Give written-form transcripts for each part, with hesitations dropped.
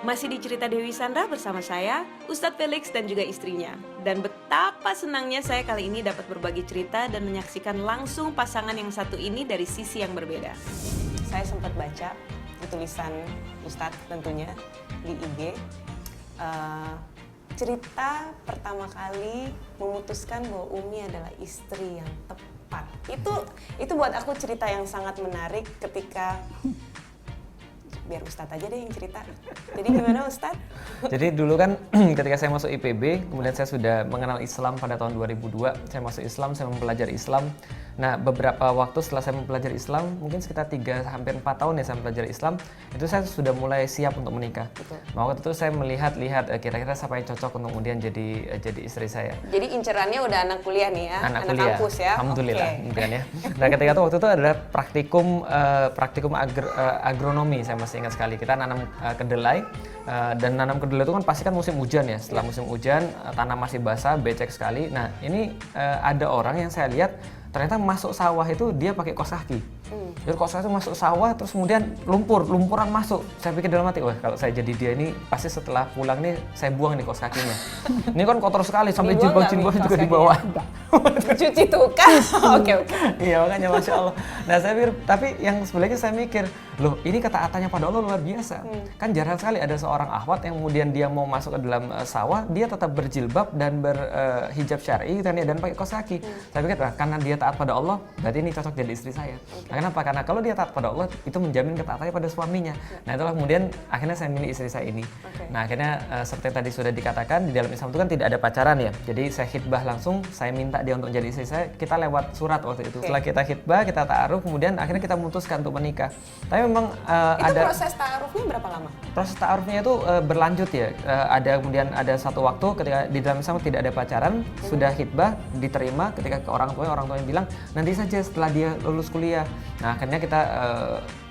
Masih di Cerita Dewi Sandra bersama saya, Ustadz Felix dan juga istrinya. Dan betapa senangnya saya kali ini dapat berbagi cerita dan menyaksikan langsung pasangan yang satu ini dari sisi yang berbeda. Saya sempat baca tulisan Ustadz tentunya di IG. Cerita pertama kali memutuskan bahwa Umi adalah istri yang tepat. Itu buat aku cerita yang sangat menarik ketika biar Ustadz aja deh yang cerita. Jadi gimana Ustadz? Jadi dulu kan ketika saya masuk IPB, kemudian saya sudah mengenal Islam pada tahun 2002. Saya masuk Islam, saya mempelajari Islam. Nah, beberapa waktu setelah saya mempelajari Islam, mungkin sekitar 3 hampir 4 tahun ya saya mempelajari Islam, itu saya sudah mulai siap untuk menikah. Betul. Nah, waktu itu saya melihat kira-kira siapa yang cocok untuk kemudian jadi istri saya. Jadi incerannya udah anak kuliah nih ya, anak Kuliah. kampus ya. Alhamdulillah, Okay. kemudian ya. Nah, ketika itu waktu itu adalah praktikum agronomi, saya masih ingat sekali. Kita nanam kedelai, dan nanam kedelai itu kan pasti kan musim hujan ya. Setelah musim hujan, tanah masih basah, becek sekali. Nah, ini ada orang yang saya lihat ternyata masuk sawah itu dia pakai kaos kaki. Jadi kaos kaki itu masuk sawah terus kemudian lumpuran masuk. Saya pikir dalam hati, wah kalau saya jadi dia ini pasti setelah pulang nih saya buang nih kaos kakinya. Ini kan kotor sekali sampai jilbab-jilbab juga di bawah. Cuci tuh kan. Oke. Iya makanya Masya Allah. Nah saya pikir, tapi yang sebenarnya saya mikir, loh ini ketaatannya pada Allah luar biasa. Kan jarang sekali ada seorang akhwat yang kemudian dia mau masuk ke dalam sawah, dia tetap berjilbab dan berhijab syar'i dan pakai kaos kaki. Saya pikir, karena dia taat pada Allah, berarti ini cocok jadi istri saya. Nah, kenapa? Karena kalau dia taat pada Allah, itu menjamin ketaatannya pada suaminya. Nah itulah kemudian akhirnya saya milih istri saya ini. Nah akhirnya seperti tadi sudah dikatakan, di dalam Islam itu kan tidak ada pacaran ya. Jadi saya khitbah langsung, saya minta dia untuk jadi istri saya, kita lewat surat waktu itu. Setelah kita khitbah, kita ta'aruf, kemudian akhirnya kita memutuskan untuk menikah. Tapi memang ada proses ta'arufnya berapa lama? proses ta'arufnya itu berlanjut ya. Kemudian ada satu waktu ketika di dalam Islam tidak ada pacaran, sudah khitbah diterima ketika ke orang tuanya bilang nanti saja setelah dia lulus kuliah. Nah akhirnya kita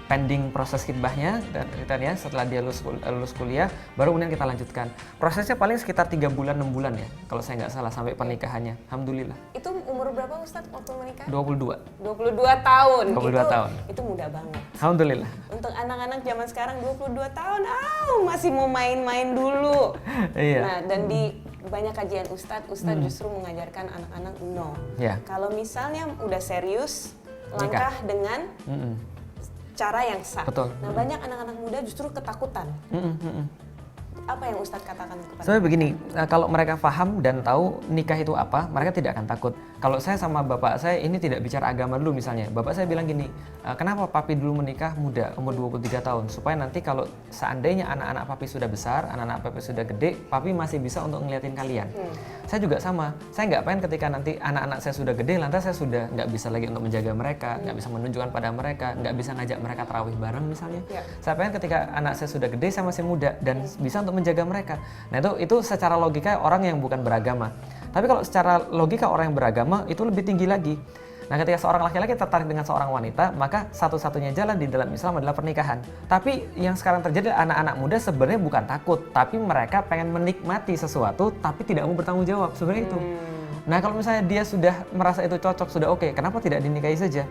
pending proses khitbahnya dan ya setelah dia lulus kuliah baru kemudian kita lanjutkan. Prosesnya paling sekitar 3 bulan 6 bulan ya kalau saya nggak salah sampai pernikahannya. Alhamdulillah. Itu umur berapa Ustadz waktu menikah? 22 tahun. 22 tahun. Itu muda banget. Alhamdulillah. Untuk anak-anak zaman sekarang 22 tahun, masih mau main-main dulu. Iya. Nah, dan di banyak kajian Ustadz justru mengajarkan anak-anak no. Iya. Kalau misalnya udah serius, langkah dengan cara yang sah. Betul. Nah, banyak anak-anak muda justru ketakutan. Apa yang Ustadz katakan kepada Soalnya begini, kalau mereka paham dan tahu nikah itu apa, mereka tidak akan takut. Kalau saya sama bapak saya ini tidak bicara agama dulu misalnya. Bapak saya bilang gini, kenapa papi dulu menikah muda, umur 23 tahun? Supaya nanti kalau seandainya anak-anak papi sudah besar, anak-anak papi sudah gede, papi masih bisa untuk ngeliatin kalian. Saya juga sama, saya nggak pengen ketika nanti anak-anak saya sudah gede, lantas saya sudah nggak bisa lagi untuk menjaga mereka, nggak bisa menunjukkan pada mereka, nggak bisa ngajak mereka tarawih bareng misalnya. Saya pengen ketika anak saya sudah gede, saya masih muda dan bisa untuk menjaga mereka. Nah itu secara logika orang yang bukan beragama. Tapi kalau secara logika orang yang beragama itu lebih tinggi lagi. Nah ketika seorang laki-laki tertarik dengan seorang wanita, maka satu-satunya jalan di dalam Islam adalah pernikahan. Tapi yang sekarang terjadi anak-anak muda sebenarnya bukan takut, tapi mereka pengen menikmati sesuatu tapi tidak mau bertanggung jawab. Sebenarnya itu. Nah kalau misalnya dia sudah merasa itu cocok, sudah oke, kenapa tidak dinikahi saja?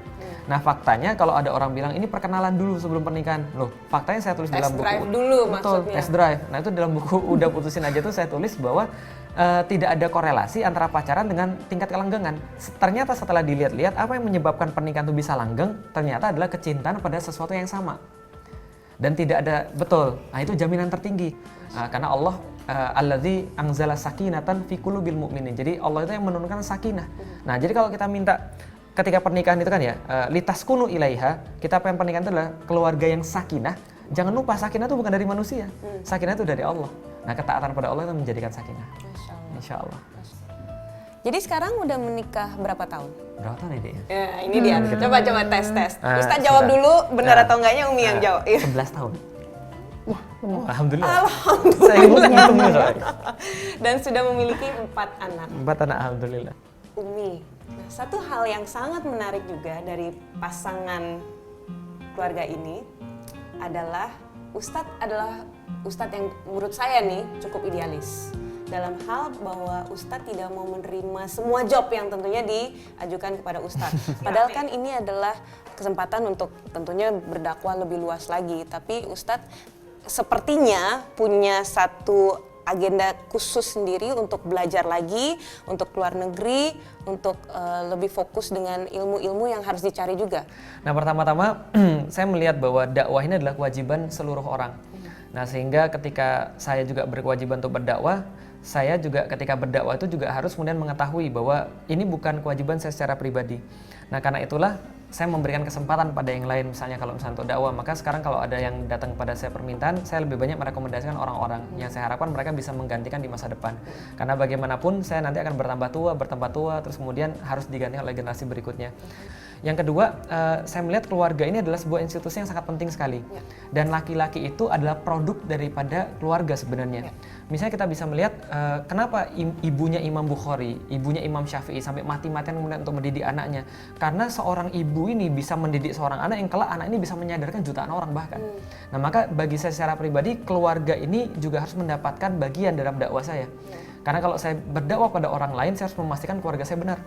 Nah faktanya kalau ada orang bilang ini perkenalan dulu sebelum pernikahan, loh faktanya saya tulis dalam buku. Test drive dulu maksudnya. Test drive. Nah itu dalam buku udah putusin aja tuh saya tulis bahwa tidak ada korelasi antara pacaran dengan tingkat kelanggengan. Ternyata setelah dilihat-lihat apa yang menyebabkan pernikahan itu bisa langgeng, ternyata adalah kecintaan pada sesuatu yang sama. Dan tidak ada, betul, nah itu jaminan tertinggi. Karena Allah alladzi anzala sakinatan fi qulubil mu'minin. Jadi Allah itu yang menurunkan sakinah. Nah, jadi kalau kita minta ketika pernikahan itu kan ya, litaskunu ilaiha, kita pengen pernikahan itu adalah keluarga yang sakinah. Jangan lupa sakinah itu bukan dari manusia. Sakinah itu dari Allah. Nah, ketaatan pada Allah itu menjadikan sakinah. Insya Allah. Jadi sekarang udah menikah berapa tahun? Berapa tahun ini ya? Ya, ini dia. Coba tes. Ustadz jawab sudah. dulu, benar atau enggaknya Umi yang jawab. 11 tahun. Ya, benar. Alhamdulillah. Alhamdulillah. Saya ngitungnya soalnya. Dan sudah memiliki 4 anak. 4 anak, alhamdulillah. Umi, nah, satu hal yang sangat menarik juga dari pasangan keluarga ini adalah Ustadz yang menurut saya nih cukup idealis. Dalam hal bahwa Ustadz tidak mau menerima semua job yang tentunya diajukan kepada Ustadz. Padahal kan ini adalah kesempatan untuk tentunya berdakwah lebih luas lagi. Tapi Ustadz sepertinya punya satu agenda khusus sendiri untuk belajar lagi, untuk keluar negeri, untuk lebih fokus dengan ilmu-ilmu yang harus dicari juga. Nah, pertama-tama saya melihat bahwa dakwah ini adalah kewajiban seluruh orang. Nah, sehingga ketika saya juga berkewajiban untuk berdakwah, saya juga ketika berdakwah itu juga harus kemudian mengetahui bahwa ini bukan kewajiban saya secara pribadi. Nah, karena itulah saya memberikan kesempatan pada yang lain, misalnya kalau misalnya untuk dakwah, maka sekarang kalau ada yang datang kepada saya permintaan, saya lebih banyak merekomendasikan orang-orang yang saya harapkan mereka bisa menggantikan di masa depan. Karena bagaimanapun saya nanti akan bertambah tua, terus kemudian harus diganti oleh generasi berikutnya. Yang kedua, saya melihat keluarga ini adalah sebuah institusi yang sangat penting sekali. Dan laki-laki itu adalah produk daripada keluarga sebenarnya. Misalnya kita bisa melihat kenapa ibunya Imam Bukhari, ibunya Imam Syafi'i sampai mati-matian kemudian untuk mendidik anaknya. Karena seorang ibu ini bisa mendidik seorang anak yang kelak anak ini bisa menyadarkan jutaan orang bahkan. Nah, maka bagi saya secara pribadi, keluarga ini juga harus mendapatkan bagian dalam dakwah saya. Karena kalau saya berdakwah pada orang lain, saya harus memastikan keluarga saya benar.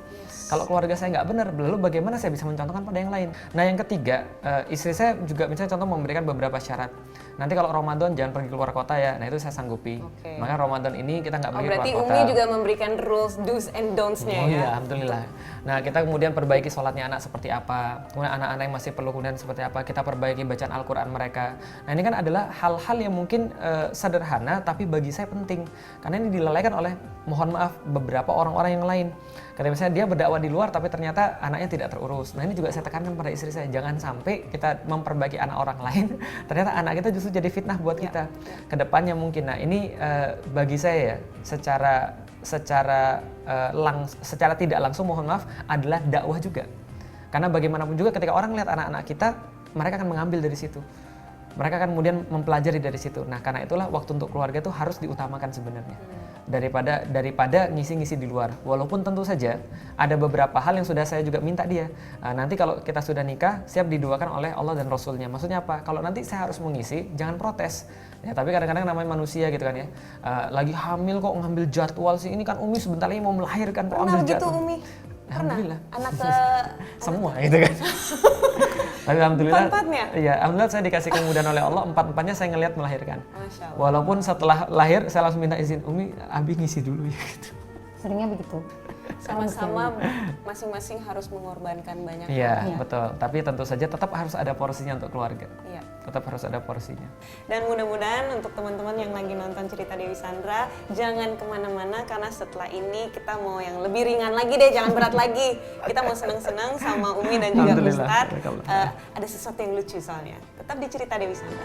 Kalau keluarga saya nggak benar, lalu bagaimana saya bisa mencontohkan pada yang lain? Nah, yang ketiga, istri saya juga misalnya contoh memberikan beberapa syarat. Nanti kalau Ramadan jangan pergi keluar kota ya, nah itu saya sanggupi. Maka Ramadan ini kita nggak pergi keluar kota. Berarti Umi juga memberikan rules, do's and don'ts-nya ya? Iya, alhamdulillah. Nah, kita kemudian perbaiki sholatnya anak seperti apa, kemudian anak-anak yang masih perlu kemudian seperti apa, kita perbaiki bacaan Al-Quran mereka. Nah, ini kan adalah hal-hal yang mungkin sederhana, tapi bagi saya penting. Karena ini dilalaikan oleh, mohon maaf, beberapa orang-orang yang lain. Karena misalnya dia berdakwah di luar, tapi ternyata anaknya tidak terurus. Nah, ini juga saya tekankan pada istri saya, jangan sampai kita memperbaiki anak orang lain, ternyata anak kita justru jadi fitnah buat kita ke depannya mungkin. Nah, ini bagi saya ya, secara tidak langsung, mohon maaf, adalah dakwah juga. Karena bagaimanapun juga ketika orang lihat anak-anak kita, mereka akan mengambil dari situ. Mereka akan kemudian mempelajari dari situ. Nah, karena itulah waktu untuk keluarga itu harus diutamakan sebenarnya. Daripada ngisi-ngisi di luar. Walaupun tentu saja ada beberapa hal yang sudah saya juga minta dia. Nanti kalau kita sudah nikah, siap didoakan oleh Allah dan Rasulnya. Maksudnya apa? Kalau nanti saya harus mengisi, jangan protes. Ya, tapi kadang-kadang namanya manusia gitu kan ya. Lagi hamil kok ngambil jadwal sih. Ini kan Umi sebentar lagi mau melahirkan kok ambil jadwal. Pernah gitu Umi? Alhamdulillah. Anak ke... Semua gitu kan. Tapi alhamdulillah, Empat-empatnya? iya, alhamdulillah saya dikasih kemudahan oleh Allah, empat-empatnya saya ngelihat melahirkan. Masya Allah. Walaupun setelah lahir saya langsung minta izin, Umi, Abi ngisi dulu ya gitu. Seringnya begitu. Sama-sama masing-masing harus mengorbankan banyak hal. Iya, betul. Tapi tentu saja tetap harus ada porsinya untuk keluarga. Iya. Tetap harus ada porsinya. Dan mudah-mudahan untuk teman-teman yang lagi nonton cerita Dewi Sandra, jangan kemana-mana karena setelah ini kita mau yang lebih ringan lagi deh, jangan berat lagi. Kita mau senang-senang sama Umi dan juga Alhamdulillah. Ustadz. Ada sesuatu yang lucu soalnya. Tetap di cerita Dewi Sandra.